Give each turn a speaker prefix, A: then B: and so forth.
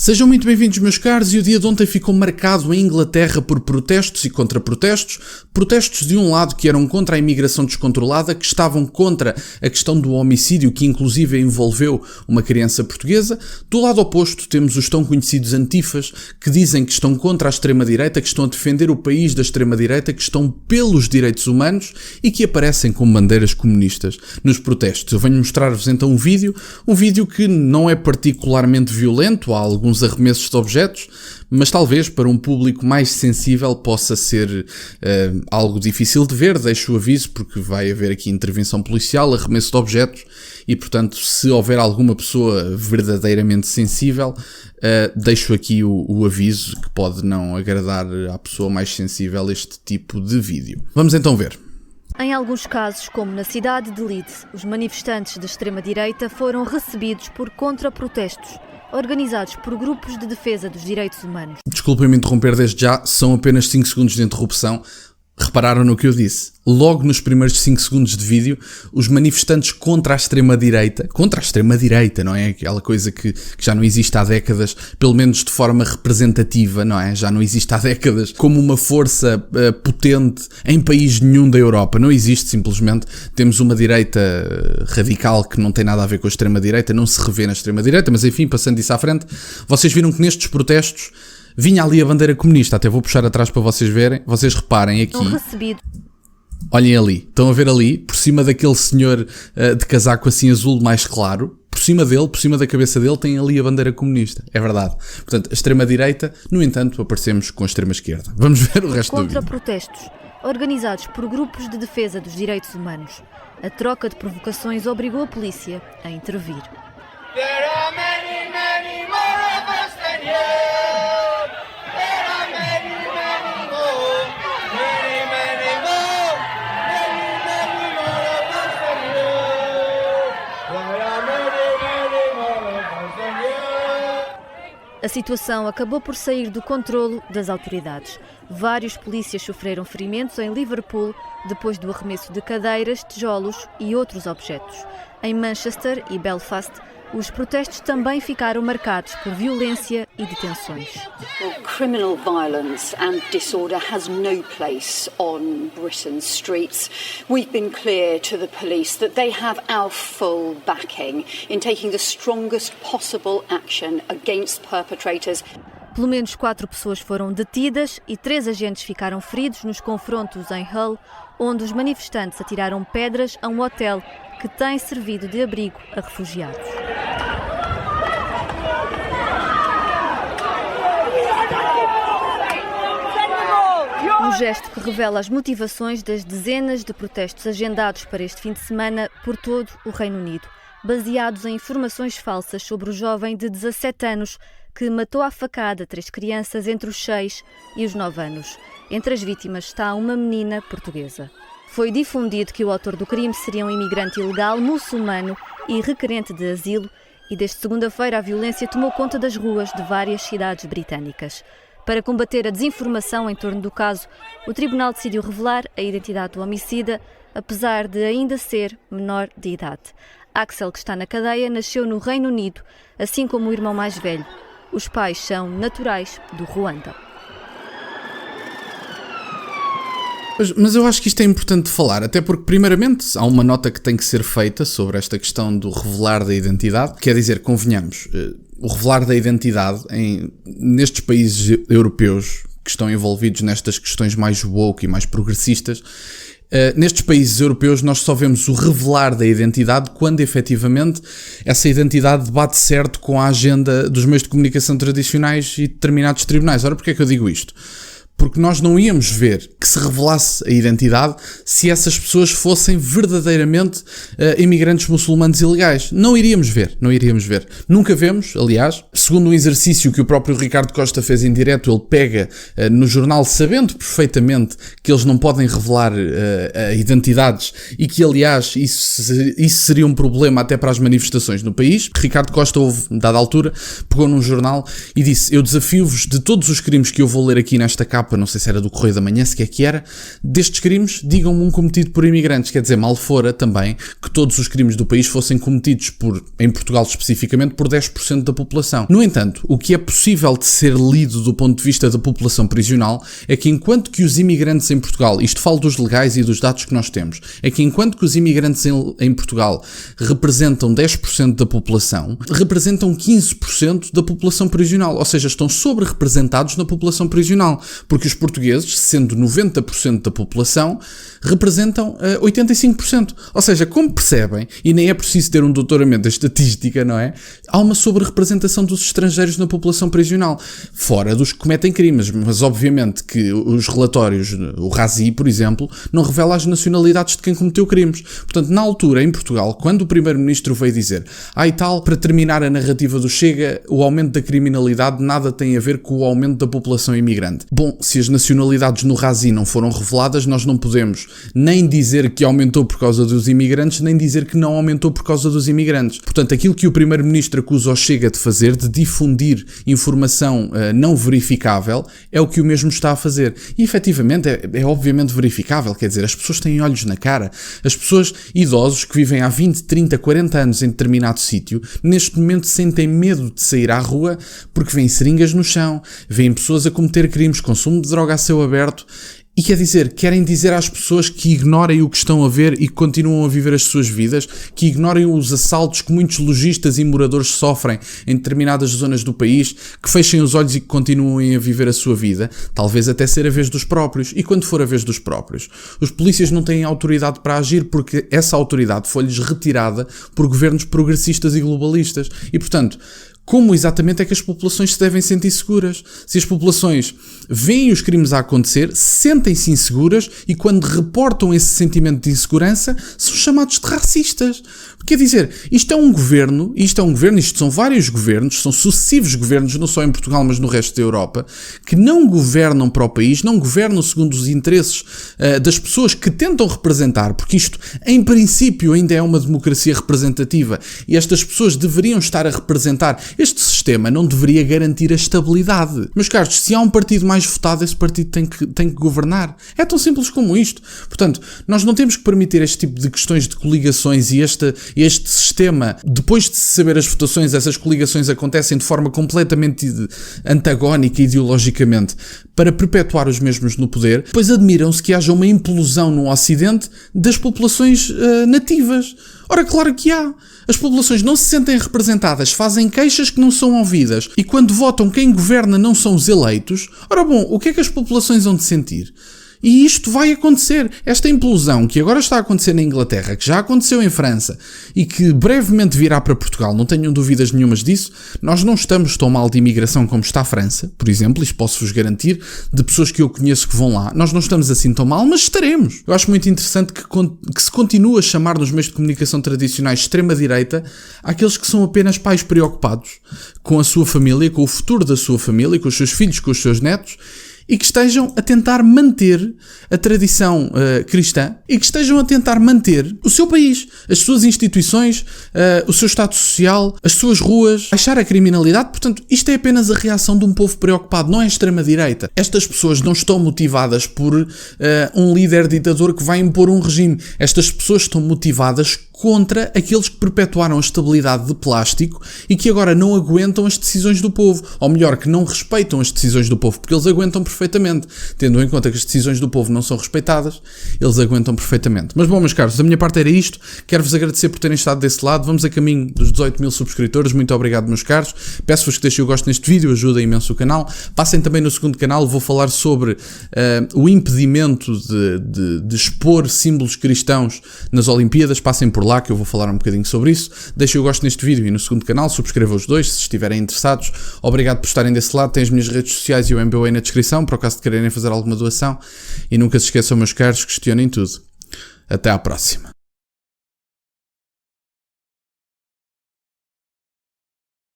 A: Sejam muito bem-vindos, meus caros, e o dia de ontem ficou marcado em Inglaterra por protestos e contra-protestos. Protestos de um lado que eram contra a imigração descontrolada, que estavam contra a questão do homicídio, que inclusive envolveu uma criança portuguesa. Do lado oposto temos os tão conhecidos antifas, que dizem que estão contra a extrema-direita, que estão a defender o país da extrema-direita, que estão pelos direitos humanos e que aparecem com bandeiras comunistas nos protestos. Eu venho mostrar-vos então um vídeo que não é particularmente violento, há alguns arremessos de objetos, mas talvez para um público mais sensível possa ser algo difícil de ver. Deixo o aviso porque vai haver aqui intervenção policial, arremesso de objetos e, portanto, se houver alguma pessoa verdadeiramente sensível, deixo aqui o aviso que pode não agradar à pessoa mais sensível este tipo de vídeo. Vamos então ver.
B: Em alguns casos, como na cidade de Leeds, os manifestantes da extrema-direita foram recebidos por contra-protestos, organizados por grupos de defesa dos direitos humanos.
A: Desculpem-me interromper desde já, são apenas 5 segundos de interrupção. Repararam no que eu disse? Logo nos primeiros 5 segundos de vídeo, os manifestantes contra a extrema-direita, não é? Aquela coisa que já não existe há décadas, pelo menos de forma representativa, não é? Já não existe há décadas como uma força potente em país nenhum da Europa. Não existe, simplesmente. Temos uma direita radical que não tem nada a ver com a extrema-direita, não se revê na extrema-direita, mas enfim, passando isso à frente, vocês viram que nestes protestos vinha ali a bandeira comunista, até vou puxar atrás para vocês verem, vocês reparem aqui, olhem ali, estão a ver ali, por cima daquele senhor de casaco assim azul mais claro, por cima da cabeça dele tem ali a bandeira comunista, é verdade. Portanto, a extrema-direita, no entanto, aparecemos com a extrema-esquerda. Vamos ver o resto do vídeo.
B: Contra-protestos, organizados por grupos de defesa dos direitos humanos. A troca de provocações obrigou a polícia a intervir.
C: There are many, many more of us than you.
B: A situação acabou por sair do controlo das autoridades. Vários polícias sofreram ferimentos em Liverpool depois do arremesso de cadeiras, tijolos e outros objetos. Em Manchester e Belfast, os protestos também ficaram marcados por violência e detenções.
D: Criminal violence and disorder has no place on Britain's streets. We've been clear to the police that they have our full backing in taking the strongest possible action against perpetrators.
B: Pelo menos 4 pessoas foram detidas e 3 agentes ficaram feridos nos confrontos em Hull, onde os manifestantes atiraram pedras a um hotel que tem servido de abrigo a refugiados. Um gesto que revela as motivações das dezenas de protestos agendados para este fim de semana por todo o Reino Unido, baseados em informações falsas sobre o jovem de 17 anos que matou à facada 3 crianças entre os 6 e os 9 anos. Entre as vítimas está uma menina portuguesa. Foi difundido que o autor do crime seria um imigrante ilegal muçulmano e requerente de asilo, e desde segunda-feira a violência tomou conta das ruas de várias cidades britânicas. Para combater a desinformação em torno do caso, o tribunal decidiu revelar a identidade do homicida, apesar de ainda ser menor de idade. Axel, que está na cadeia, nasceu no Reino Unido, assim como o irmão mais velho. Os pais são naturais do Ruanda.
A: Mas eu acho que isto é importante de falar, até porque, primeiramente, há uma nota que tem que ser feita sobre esta questão do revelar da identidade. Quer dizer, convenhamos, o revelar da identidade nestes países europeus que estão envolvidos nestas questões mais woke e mais progressistas, nestes países europeus nós só vemos o revelar da identidade quando efetivamente essa identidade bate certo com a agenda dos meios de comunicação tradicionais e determinados tribunais. Ora, porquê é que eu digo isto? Porque nós não íamos ver que se revelasse a identidade se essas pessoas fossem verdadeiramente imigrantes muçulmanos ilegais. Não iríamos ver. Nunca vemos, aliás, segundo um exercício que o próprio Ricardo Costa fez em direto, ele pega no jornal, sabendo perfeitamente que eles não podem revelar identidades e que, aliás, isso seria um problema até para as manifestações no país. Ricardo Costa, dada altura, pegou num jornal e disse: eu desafio-vos, de todos os crimes que eu vou ler aqui nesta capa capa, não sei se era do Correio da Manhã, se que era, destes crimes, digam-me um cometido por imigrantes. Quer dizer, mal fora também que todos os crimes do país fossem cometidos em Portugal especificamente, por 10% da população. No entanto, o que é possível de ser lido do ponto de vista da população prisional é que enquanto que os imigrantes em Portugal, isto falo dos legais e dos dados que nós temos, é que enquanto que os imigrantes em Portugal representam 10% da população, representam 15% da população prisional, ou seja, estão sobre-representados na população prisional, porque os portugueses, sendo 90% da população, representam 85%. Ou seja, como percebem, e nem é preciso ter um doutoramento em estatística, não é? Há uma sobre-representação dos estrangeiros na população prisional, fora dos que cometem crimes, mas obviamente que os relatórios, o RASI, por exemplo, não revela as nacionalidades de quem cometeu crimes. Portanto, na altura, em Portugal, quando o Primeiro-Ministro veio dizer e tal, para terminar a narrativa do Chega, o aumento da criminalidade nada tem a ver com o aumento da população imigrante. Bom, se as nacionalidades no RASI não foram reveladas, nós não podemos nem dizer que aumentou por causa dos imigrantes, nem dizer que não aumentou por causa dos imigrantes. Portanto, aquilo que o Primeiro-Ministro acusa o Chega de fazer, de difundir informação não verificável, é o que o mesmo está a fazer. E, efetivamente, é obviamente verificável. Quer dizer, as pessoas têm olhos na cara. As pessoas, idosos que vivem há 20, 30, 40 anos em determinado sítio, neste momento sentem medo de sair à rua porque vêm seringas no chão, vêm pessoas a cometer crimes, consumo de droga a céu aberto. E quer dizer, querem dizer às pessoas que ignorem o que estão a ver e que continuam a viver as suas vidas, que ignorem os assaltos que muitos lojistas e moradores sofrem em determinadas zonas do país, que fechem os olhos e que continuem a viver a sua vida, talvez até ser a vez dos próprios. E quando for a vez dos próprios, os polícias não têm autoridade para agir porque essa autoridade foi-lhes retirada por governos progressistas e globalistas. E, portanto, como exatamente é que as populações se devem sentir seguras? Se as populações veem os crimes a acontecer, sentem-se inseguras e quando reportam esse sentimento de insegurança, são chamados de racistas. Quer dizer, isto são vários governos, são sucessivos governos, não só em Portugal, mas no resto da Europa, que não governam para o país, não governam segundo os interesses das pessoas que tentam representar, porque isto, em princípio, ainda é uma democracia representativa e estas pessoas deveriam estar a representar. Este sistema não deveria garantir a estabilidade. Meus caros, se há um partido mais votado, esse partido tem que governar. É tão simples como isto. Portanto, nós não temos que permitir este tipo de questões de coligações e este sistema, depois de se saber as votações, essas coligações acontecem de forma completamente antagónica ideologicamente para perpetuar os mesmos no poder, pois admiram-se que haja uma implosão no Ocidente das populações nativas. Ora, claro que há. As populações não se sentem representadas, fazem queixas que não são ouvidas e quando votam quem governa não são os eleitos. Ora bom, o que é que as populações vão de sentir? E isto vai acontecer. Esta implosão que agora está a acontecer na Inglaterra, que já aconteceu em França e que brevemente virá para Portugal, não tenham dúvidas nenhumas disso, nós não estamos tão mal de imigração como está a França, por exemplo, isto posso-vos garantir, de pessoas que eu conheço que vão lá. Nós não estamos assim tão mal, mas estaremos. Eu acho muito interessante que se continue a chamar nos meios de comunicação tradicionais extrema-direita àqueles que são apenas pais preocupados com a sua família, com o futuro da sua família, com os seus filhos, com os seus netos, e que estejam a tentar manter a tradição cristã e que estejam a tentar manter o seu país, as suas instituições, o seu status social, as suas ruas, baixar a criminalidade. Portanto, isto é apenas a reação de um povo preocupado, não é extrema-direita. Estas pessoas não estão motivadas por um líder ditador que vai impor um regime. Estas pessoas estão motivadas contra aqueles que perpetuaram a estabilidade de plástico e que agora não aguentam as decisões do povo, ou melhor, que não respeitam as decisões do povo, porque eles aguentam perfeitamente. Tendo em conta que as decisões do povo não são respeitadas, eles aguentam perfeitamente. Mas bom, meus caros, da minha parte era isto. Quero-vos agradecer por terem estado desse lado. Vamos a caminho dos 18 mil subscritores. Muito obrigado, meus caros. Peço-vos que deixem o gosto neste vídeo, ajuda imenso o canal. Passem também no segundo canal, vou falar sobre o impedimento de expor símbolos cristãos nas Olimpíadas. Passem por lá que eu vou falar um bocadinho sobre isso. Deixem o gosto neste vídeo e no segundo canal, subscrevam os dois se estiverem interessados. Obrigado por estarem desse lado, tem as minhas redes sociais e o MBA aí na descrição, para o caso de quererem fazer alguma doação. E nunca se esqueçam, meus caros, questionem tudo. Até à próxima.